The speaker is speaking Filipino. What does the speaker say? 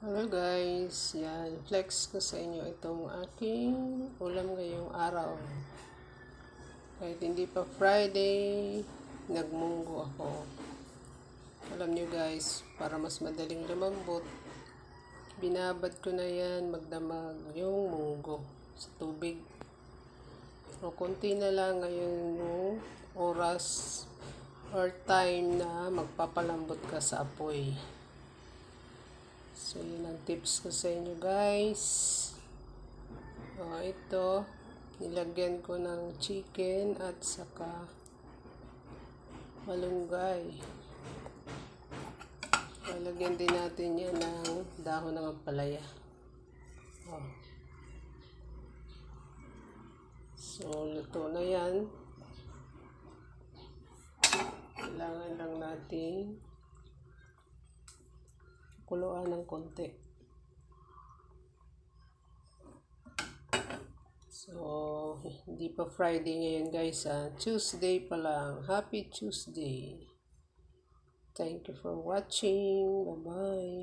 Hello guys, yan, flex ko sa inyo itong aking ulam ngayong araw. Kahit hindi pa Friday, nagmunggo ako. Alam nyo guys, para mas madaling lumambot, binabad ko na yan magdamag yung munggo sa tubig. O konti na lang ngayon yung oras or time na magpapalambot ka sa apoy. So, yun ang tips ko sa inyo guys. Ito, nilagyan ko ng chicken at saka malunggay. Lalagyan din natin yan ng dahon ng ampalaya. So, luto na yan. Kailangan lang natin kuluan ng konti. So, hindi pa Friday ngayon guys. Tuesday pa lang. Happy Tuesday. Thank you for watching. Bye-bye.